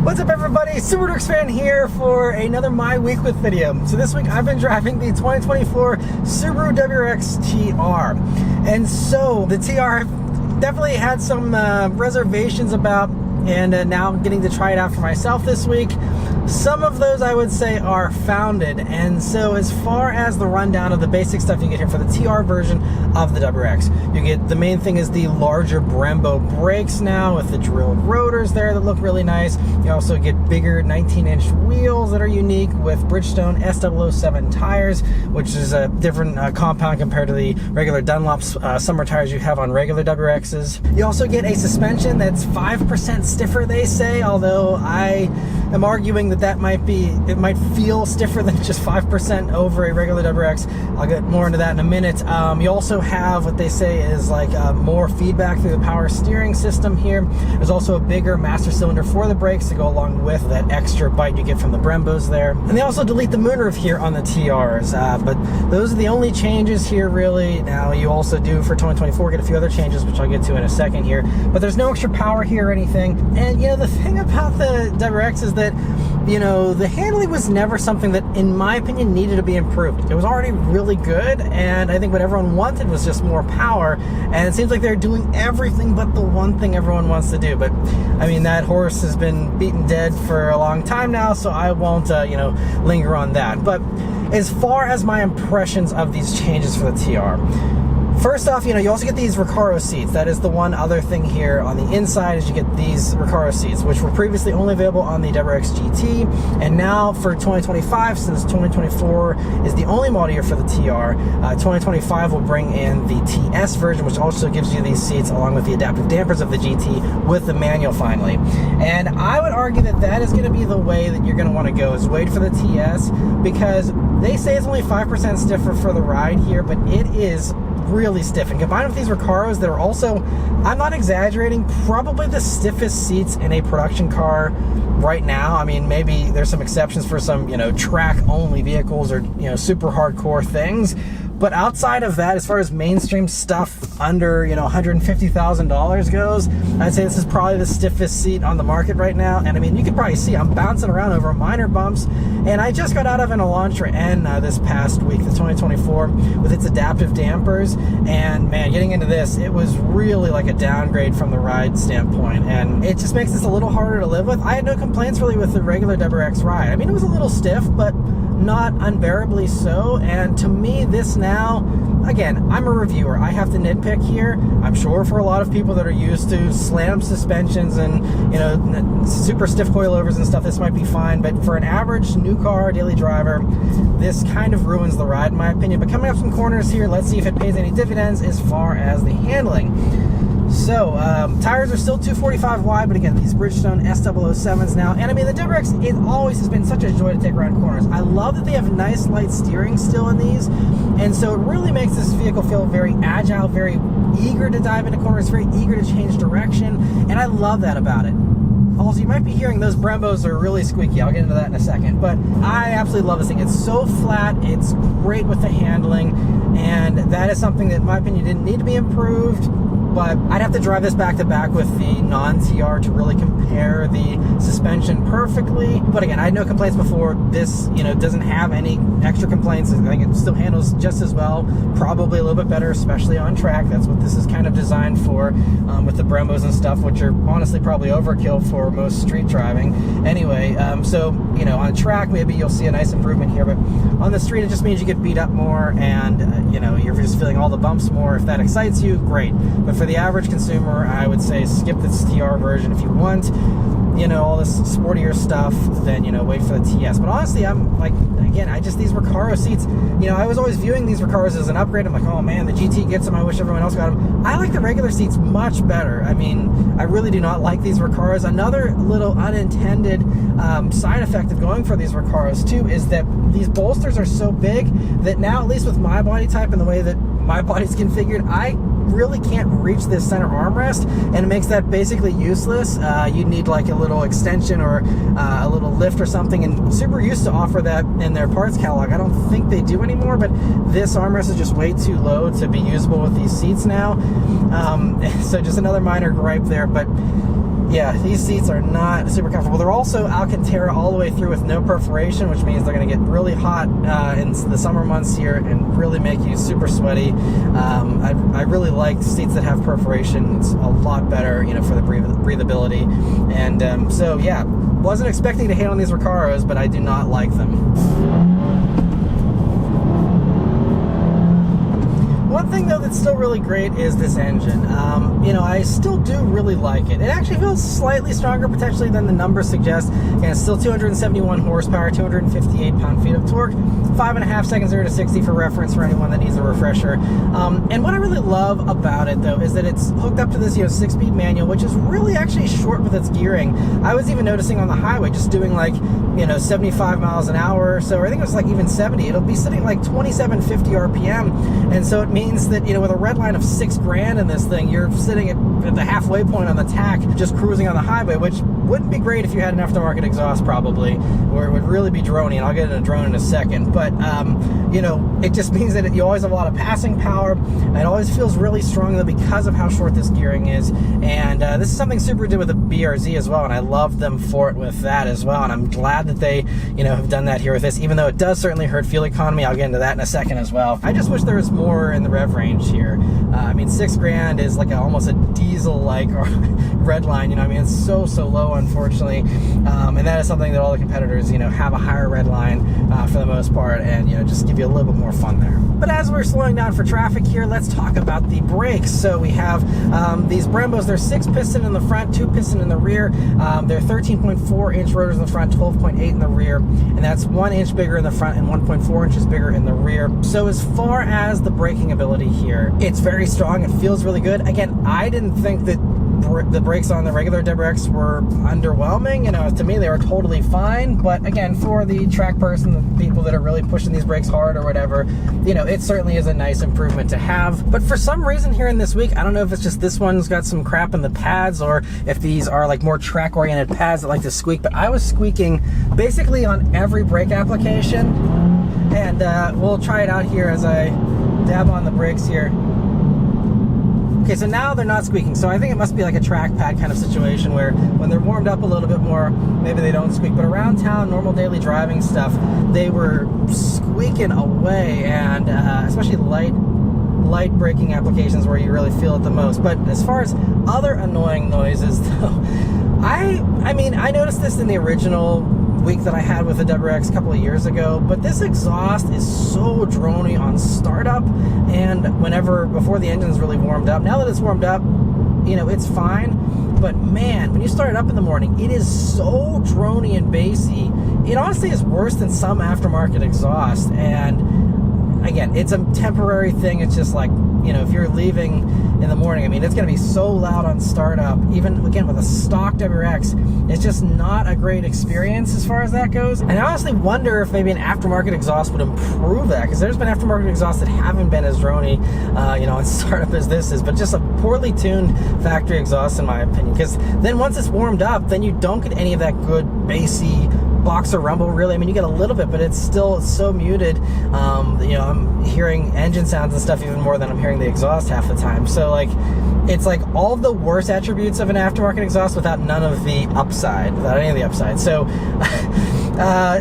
What's up everybody, Subaru WRX fan here for another My Week With video. So this week I've been driving the 2024 Subaru WRX TR. And so the TR definitely had some reservations about, and now I'm getting to try it out for myself this week. Some of those I would say are founded, and so as far as the rundown of the basic stuff you get here for the TR version of the WRX, you get, the main thing is the larger Brembo brakes now with the drilled rotors there that look really nice. You also get bigger 19-inch wheels that are unique with Bridgestone S007 tires, which is a different compound compared to the regular Dunlop summer tires you have on regular WRXs. You also get a suspension that's 5% stiffer, they say, although I am arguing that might be, it might feel stiffer than just 5% over a regular WRX. I'll get more into that in a minute. You also have what they say is like more feedback through the power steering system here. There's also a bigger master cylinder for the brakes to go along with that extra bite you get from the Brembos there. And they also delete the moonroof here on the TRs, but those are the only changes here really. Now you also do for 2024 get a few other changes, which I'll get to in a second here, but there's no extra power here or anything. And you know, the thing about the WRX is that, you know, the handling was never something that, in my opinion, needed to be improved. It was already really good, and I think what everyone wanted was just more power, and it seems like they're doing everything but the one thing everyone wants to do. But, I mean, that horse has been beaten dead for a long time now, so I won't, you know, linger on that. But as far as my impressions of these changes for the TR, first off, you know, you also get these Recaro seats. That is the one other thing here on the inside, is you get these Recaro seats, which were previously only available on the WRX GT, and now for 2025, since 2024 is the only model year for the TR, 2025 will bring in the TS version, which also gives you these seats along with the adaptive dampers of the GT with the manual finally. And I would argue that that is going to be the way that you're going to want to go, is wait for the TS, because they say it's only 5% stiffer for the ride here, but it is really stiff, and combined with these Recaros that are also, I'm not exaggerating, probably the stiffest seats in a production car right now. I mean, maybe there's some exceptions for some, you know, track only vehicles or, you know, super hardcore things, but outside of that, as far as mainstream stuff under, you know, $150,000 goes, I'd say this is probably the stiffest seat on the market right now. And I mean, you can probably see I'm bouncing around over minor bumps, and I just got out of an Elantra N this past week, the 2024, with its adaptive dampers, and man, getting into this, it was really like a downgrade from the ride standpoint, and it just makes this a little harder to live with. I had no complaints really with the regular WRX ride. I mean, it was a little stiff, but not unbearably so. And to me, this now, again, I'm a reviewer, I have to nitpick here. I'm sure for a lot of people that are used to slam suspensions and, you know, super stiff coilovers and stuff, this might be fine, but for an average new car daily driver, this kind of ruins the ride in my opinion. But coming up some corners here, let's see if it pays any dividends as far as the handling. So, tires are still 245 wide, but again, these Bridgestone S007s now. And I mean, the WRX, it always has been such a joy to take around corners. I love that they have nice light steering still in these, and so it really makes this vehicle feel very agile, very eager to dive into corners, very eager to change direction, and I love that about it. Also, you might be hearing those Brembos are really squeaky. I'll get into that in a second, but I absolutely love this thing. It's so flat, it's great with the handling, and that is something that, in my opinion, didn't need to be improved. But I'd have to drive this back to back with the non-TR to really compare the suspension perfectly. But again, I had no complaints before. This, you know, doesn't have any extra complaints. I think it still handles just as well, probably a little bit better, especially on track. That's what this is kind of designed for, with the Brembos and stuff, which are honestly probably overkill for most street driving. Anyway, so, you know, on track, maybe you'll see a nice improvement here, but on the street, it just means you get beat up more, and, you know, you're just feeling all the bumps more. If that excites you, great. But for the average consumer, I would say skip this TR version. If you want, you know, all this sportier stuff, then, you know, wait for the TS. But honestly, I'm like, again, these Recaro seats, you know, I was always viewing these Recaros as an upgrade. I'm like, oh man, the GT gets them, I wish everyone else got them. I like the regular seats much better. I mean, I really do not like these Recaros. Another little unintended side effect of going for these Recaros too is that these bolsters are so big that now, at least with my body type and the way that my body's configured, I really can't reach this center armrest, and it makes that basically useless. You need like a little extension or a little lift or something, and Subaru used to offer that in their parts catalog. I don't think they do anymore, but this armrest is just way too low to be usable with these seats now. So just another minor gripe there, but yeah, these seats are not super comfortable. They're also Alcantara all the way through with no perforation, which means they're going to get really hot in the summer months here and really make you super sweaty. I really like seats that have perforation. It's a lot better, you know, for the breathability. And so yeah, wasn't expecting to hate on these Recaros, but I do not like them. One thing though that's still really great is this engine. You know, I still do really like it. It actually feels slightly stronger potentially than the numbers suggest. And it's still 271 horsepower, 258 pound-feet of torque, 5.5 seconds 0 to 60 for reference for anyone that needs a refresher. And what I really love about it though is that it's hooked up to this, you know, 6-speed manual, which is really actually short with its gearing. I was even noticing on the highway, just doing like, you know, 75 miles an hour or so, or I think it was like even 70, it'll be sitting like 2750 RPM. And so it means that, you know, with a red line of $6,000 in this thing, you're sitting at the halfway point on the tack, just cruising on the highway, which wouldn't be great if you had an aftermarket exhaust probably, or it would really be droney, and I'll get into a drone in a second. But, you know, it just means that you always have a lot of passing power. It always feels really strong though because of how short this gearing is. And this is something Subaru did with the BRZ as well, and I love them for it with that as well. And I'm glad that they, you know, have done that here with this, even though it does certainly hurt fuel economy. I'll get into that in a second as well. I just wish there was more in the rev range here. I mean, $6,000 is like almost a diesel-like red line, you know, I mean, it's so low, unfortunately. And that is something that all the competitors, you know, have a higher red line for the most part, and, you know, just give you a little bit more fun there. But as we're slowing down for traffic here, let's talk about the brakes. So we have these Brembos. They're 6-piston in the front, 2-piston in the rear. They're 13.4-inch rotors in the front, 12.8 in the rear, and that's 1 inch bigger in the front and 1.4 inches bigger in the rear. So as far as the braking ability here, it's very strong. It feels really good. Again, I didn't think that the brakes on the regular WRX were underwhelming. You know, to me they were totally fine, but again, for the track person, the people that are really pushing these brakes hard or whatever, you know, it certainly is a nice improvement to have. But for some reason here in this week, I don't know if it's just this one's got some crap in the pads, or if these are like more track oriented pads that like to squeak, but I was squeaking basically on every brake application. And we'll try it out here as I dab on the brakes here. Okay, so now they're not squeaking, so I think it must be like a track pad kind of situation where when they're warmed up a little bit more, maybe they don't squeak. But around town, normal daily driving stuff, they were squeaking away, and especially light braking applications where you really feel it the most. But as far as other annoying noises, though, I mean, I noticed this in the original week that I had with the WRX a couple of years ago, but this exhaust is so droney on startup and before the engine's really warmed up. Now that it's warmed up, you know, it's fine, but man, when you start it up in the morning, it is so droney and bassy. It honestly is worse than some aftermarket exhaust. And again, it's a temporary thing. It's just like, you know, if you're leaving in the morning, I mean, it's going to be so loud on startup. Even again with a stock WRX, it's just not a great experience as far as that goes. And I honestly wonder if maybe an aftermarket exhaust would improve that, because there's been aftermarket exhausts that haven't been as droney, you know, on startup as this is, but just a poorly tuned factory exhaust in my opinion. Because then once it's warmed up, then you don't get any of that good bassy boxer rumble, really. I mean, you get a little bit, but it's still so muted. You know, I'm hearing engine sounds and stuff even more than I'm hearing the exhaust half the time. So like, it's like all of the worst attributes of an aftermarket exhaust without none of the upside, without any of the upside. So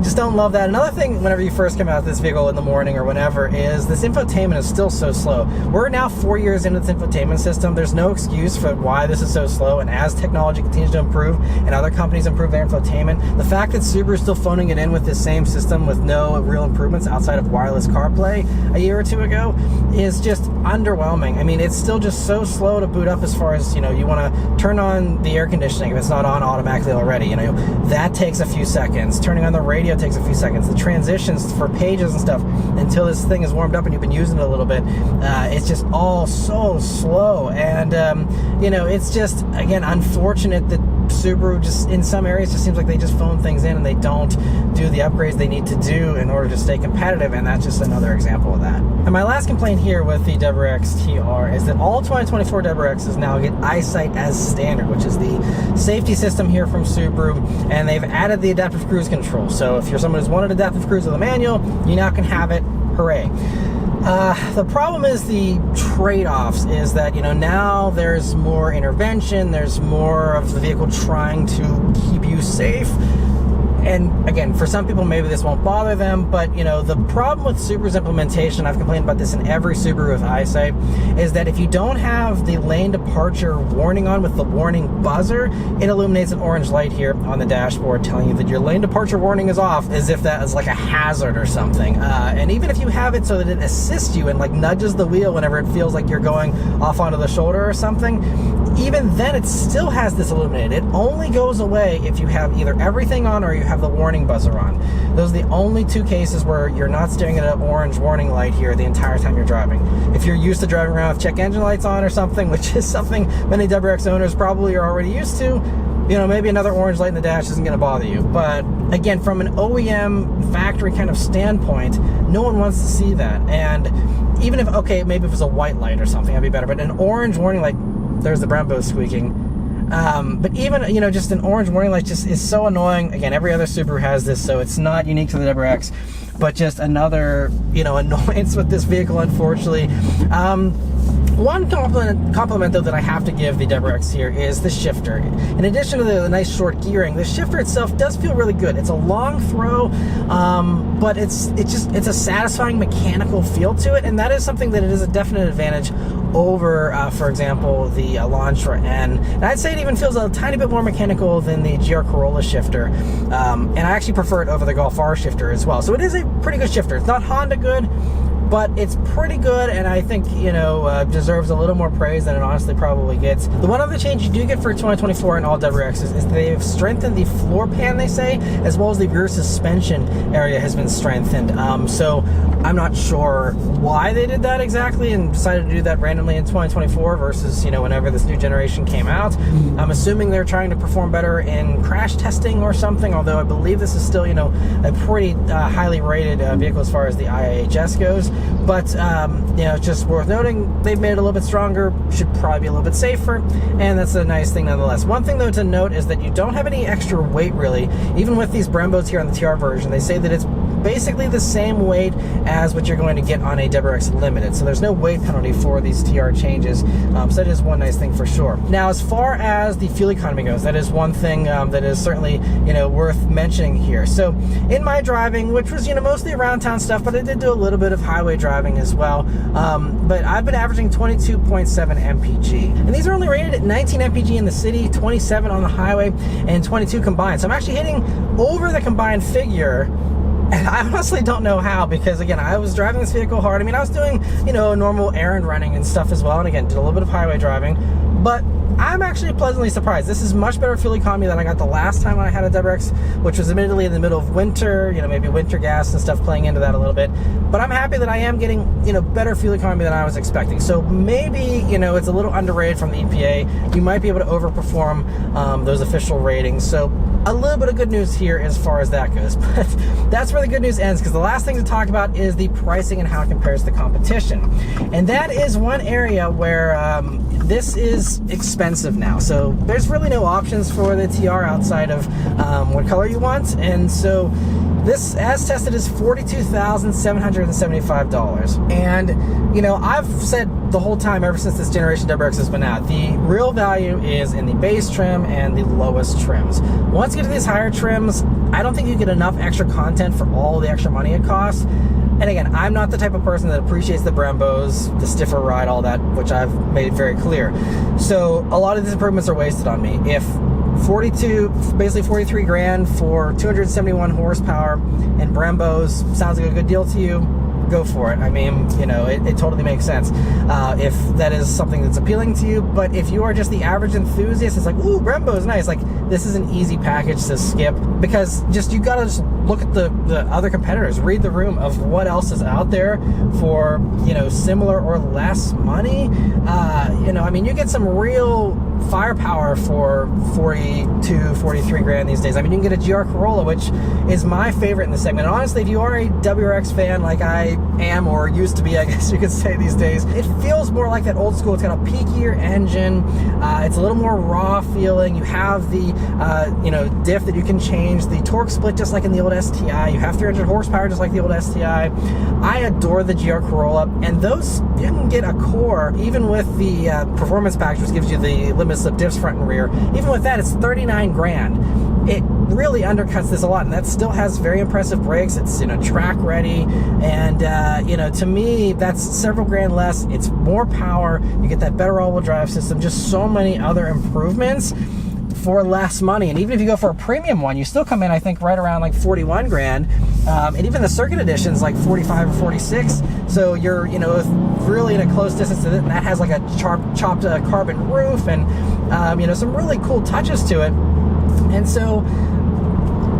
just don't love that. Another thing, whenever you first come out of this vehicle in the morning or whenever, is this infotainment is still so slow. We're now 4 years into this infotainment system. There's no excuse for why this is so slow, and as technology continues to improve and other companies improve their infotainment, the fact that Subaru is still phoning it in with this same system with no real improvements outside of wireless CarPlay a year or two ago is just underwhelming. I mean, it's still just so slow to boot up as far as, you know, you want to turn on the air conditioning if it's not on automatically already, you know, that takes a few seconds. Turning on the radio takes a few seconds. The transitions for pages and stuff, until this thing is warmed up and you've been using it a little bit, it's just all so slow. And you know, it's just, again, unfortunate that Subaru just in some areas just seems like they just phone things in and they don't do the upgrades they need to do in order to stay competitive, and that's just another example of that. And my last complaint here with the WRX TR is that all 2024 WRXs now get EyeSight as standard, which is the safety system here from Subaru, and they've added the adaptive cruise control. So if you're someone who's wanted adaptive cruise with a manual, you now can have it. Hooray. The problem is the trade-offs is that, now there's more intervention, there's more of the vehicle trying to keep you safe. And again, for some people, maybe this won't bother them, but the problem with Subaru's implementation, I've complained about this in every Subaru with eyesight, is that if you don't have the lane departure warning on with the warning buzzer, it illuminates an orange light here on the dashboard telling you that your lane departure warning is off, as if that is like a hazard or something. And even if you have it so that it assists you and like nudges the wheel whenever it feels like you're going off onto the shoulder or something, even then it still has this illuminated. It only goes away if you have either everything on or you have the warning buzzer on. Those are the only two cases where you're not staring at an orange warning light here the entire time you're driving. If you're used to driving around with check engine lights on or something, which is something many WRX owners probably are already used to, maybe another orange light in the dash isn't going to bother you. But again, from an OEM factory kind of standpoint, no one wants to see that. And even if, okay, maybe if it was a white light or something, that'd be better. But an orange warning light, there's the Brembo squeaking. But even, just an orange warning light just is so annoying. Again, every other Subaru has this, so it's not unique to the WRX, but just another, annoyance with this vehicle, unfortunately. One compliment though that I have to give the WRX here is the shifter. In addition to the nice short gearing, the shifter itself does feel really good. It's a long throw, but it's a satisfying mechanical feel to it, and that is something that it is a definite advantage over, for example, the Elantra N. And I'd say it even feels a tiny bit more mechanical than the GR Corolla shifter, and I actually prefer it over the Golf R shifter as well. So it is a pretty good shifter. It's not Honda good, but it's pretty good, and I think, deserves a little more praise than it honestly probably gets. The one other change you do get for 2024 in all WRXs is they've strengthened the floor pan, they say, as well as the rear suspension area has been strengthened. So I'm not sure why they did that exactly and decided to do that randomly in 2024 versus, whenever this new generation came out. I'm assuming they're trying to perform better in crash testing or something, although I believe this is still, a pretty highly rated vehicle as far as the IIHS goes. But, just worth noting, they've made it a little bit stronger, should probably be a little bit safer, and that's a nice thing nonetheless. One thing, though, to note is that you don't have any extra weight, really. Even with these Brembos here on the TR version, they say that it's basically the same weight as what you're going to get on a WRX Limited. So there's no weight penalty for these TR changes. So that is one nice thing for sure. Now, as far as the fuel economy goes, that is one thing that is certainly, worth mentioning here. So in my driving, which was, mostly around town stuff, but I did do a little bit of highway driving as well. But I've been averaging 22.7 mpg. And these are only rated at 19 mpg in the city, 27 on the highway, and 22 combined. So I'm actually hitting over the combined figure. And I honestly don't know how, because again, I was driving this vehicle hard. I mean, I was doing, normal errand running and stuff as well. And again, did a little bit of highway driving, but I'm actually pleasantly surprised. This is much better fuel economy than I got the last time I had a WRX, which was admittedly in the middle of winter, maybe winter gas and stuff playing into that a little bit. But I'm happy that I am getting, better fuel economy than I was expecting. So maybe, it's a little underrated from the EPA. You might be able to overperform those official ratings. So a little bit of good news here as far as that goes. But that's where the good news ends, because the last thing to talk about is the pricing and how it compares to the competition. And that is one area where this is expensive now. So there's really no options for the TR outside of what color you want. And so this, as tested, is $42,775. And, I've said the whole time, ever since this generation WRX has been out, the real value is in the base trim and the lowest trims. Once you get to these higher trims, I don't think you get enough extra content for all the extra money it costs. And again, I'm not the type of person that appreciates the Brembos, the stiffer ride, all that, which I've made very clear. So a lot of these improvements are wasted on me. If 43 grand for 271 horsepower and Brembos sounds like a good deal to you, go for it. I mean, it totally makes sense if that is something that's appealing to you. But if you are just the average enthusiast, it's like, ooh, Brembo is nice. Like, this is an easy package to skip, because you gotta just look at the other competitors, read the room of what else is out there for, similar or less money. I mean, you get some real firepower for 42, 43 grand these days. I mean, you can get a GR Corolla, which is my favorite in the segment. And honestly, if you are a WRX fan like I am, or used to be, I guess you could say these days, it feels more like that old school. It's got a peakier engine. It's a little more raw feeling. You have the diff that you can change, the torque split just like in the old STI. You have 300 horsepower just like the old STI. I adore the GR Corolla, and those, you can get a core even with the performance package, which gives you the limited slip diffs front and rear. Even with that, it's 39 grand. It really undercuts this a lot, and that still has very impressive brakes. It's track ready, and to me, that's several grand less. It's more power. You get that better all-wheel drive system. Just so many other improvements for less money. And even if you go for a premium one, you still come in, I think, right around like 41 grand. And even the circuit edition's like 45 or 46. So you're, really in a close distance to it. And that has like a chopped carbon roof and, some really cool touches to it. And so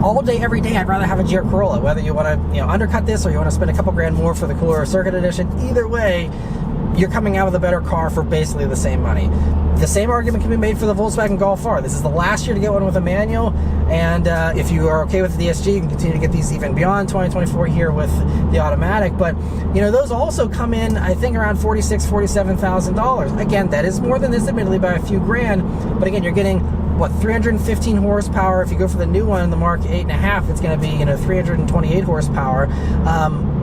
all day, every day, I'd rather have a GR Corolla. Whether you want to, undercut this or you want to spend a couple grand more for the cooler circuit edition, either way, you're coming out with a better car for basically the same money. The same argument can be made for the Volkswagen Golf R. This is the last year to get one with a manual, and if you are okay with the DSG, you can continue to get these even beyond 2024 here with the automatic. But those also come in, I think, around $46,000, $47,000. Again, that is more than this, admittedly, by a few grand. But again, you're getting 315 horsepower. If you go for the new one in the Mark 8.5, it's going to be 328 horsepower.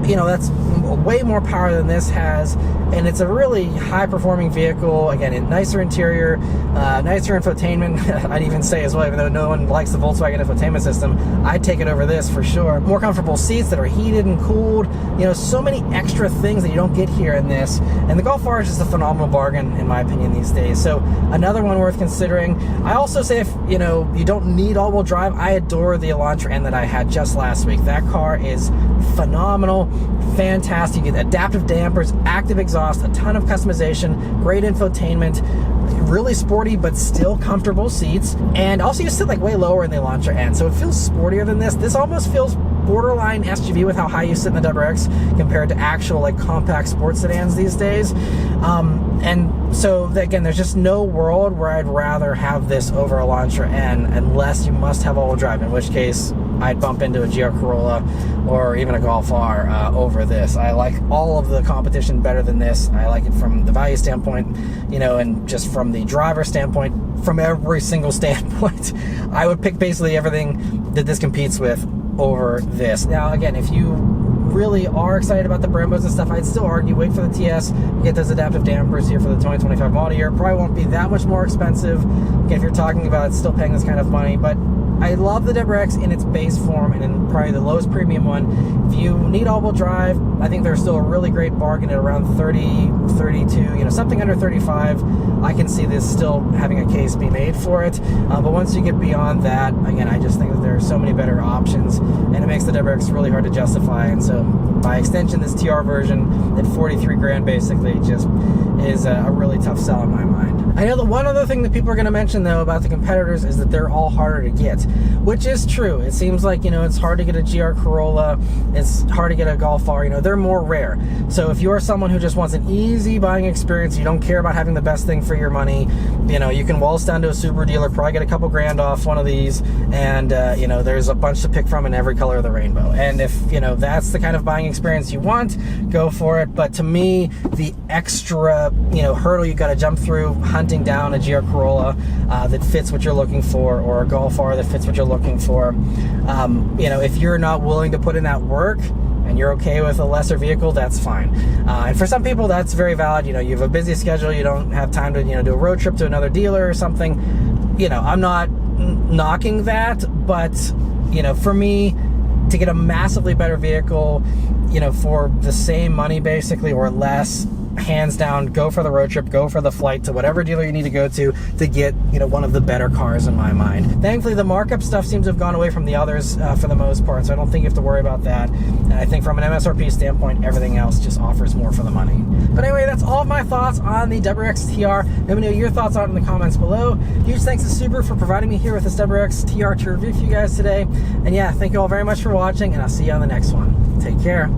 That's way more power than this has, and it's a really high-performing vehicle. Again, a nicer interior, nicer infotainment, I'd even say as well, even though no one likes the Volkswagen infotainment system, I'd take it over this for sure. More comfortable seats that are heated and cooled, so many extra things that you don't get here in this, and the Golf R is just a phenomenal bargain, in my opinion, these days. So another one worth considering. I also say if, you don't need all-wheel drive, I adore the Elantra N that I had just last week. That car is phenomenal, fantastic. You get adaptive dampers, active exhaust, a ton of customization, great infotainment, really sporty but still comfortable seats, and also you sit like way lower in the Elantra N, so it feels sportier than this. This almost feels borderline SUV with how high you sit in the WRX compared to actual like compact sports sedans these days. And so again, there's just no world where I'd rather have this over Elantra N unless you must have all-wheel drive, in which case I'd bump into a GR Corolla or even a Golf R over this. I like all of the competition better than this. I like it from the value standpoint, and just from the driver standpoint, from every single standpoint. I would pick basically everything that this competes with over this. Now, again, if you really are excited about the Brembos and stuff, I'd still argue wait for the TS, get those adaptive dampers here for the 2025 model year. Probably won't be that much more expensive. Again, if you're talking about still paying this kind of money, but I love the WRX in its base form and in probably the lowest premium one. If you need all-wheel drive, I think there's still a really great bargain at around 30, 32, something under 35. I can see this still having a case be made for it. But once you get beyond that, again, I just think that there are so many better options, and it makes the WRX really hard to justify. And so by extension, this TR version at 43 grand basically just is a really tough sell in my mind. I know the one other thing that people are going to mention though about the competitors is that they're all harder to get, which is true. It seems like, it's hard to get a GR Corolla, it's hard to get a Golf R, they're more rare. So if you're someone who just wants an easy buying experience, you don't care about having the best thing for your money, you can waltz down to a Subaru dealer, probably get a couple grand off one of these, and there's a bunch to pick from in every color of the rainbow. And if that's the kind of buying experience you want, go for it. But to me, the extra hurdle you got to jump through hunting down a GR Corolla that fits what you're looking for, or a Golf R that fits what you're looking for, if you're not willing to put in that work and you're okay with a lesser vehicle, that's fine. And for some people, that's very valid. You have a busy schedule, you don't have time to do a road trip to another dealer or something. I'm not knocking that, but for me, to get a massively better vehicle, for the same money basically or less, hands down, go for the road trip, go for the flight to whatever dealer you need to go to get one of the better cars in my mind. Thankfully, the markup stuff seems to have gone away from the others for the most part, so I don't think you have to worry about that. And I think from an MSRP standpoint, everything else just offers more for the money. But anyway, that's all of my thoughts on the WRX TR. Let me know your thoughts on it in the comments below. Huge thanks to Subaru for providing me here with this WRX TR to review for you guys today. And yeah, thank you all very much for watching, and I'll see you on the next one. Take care.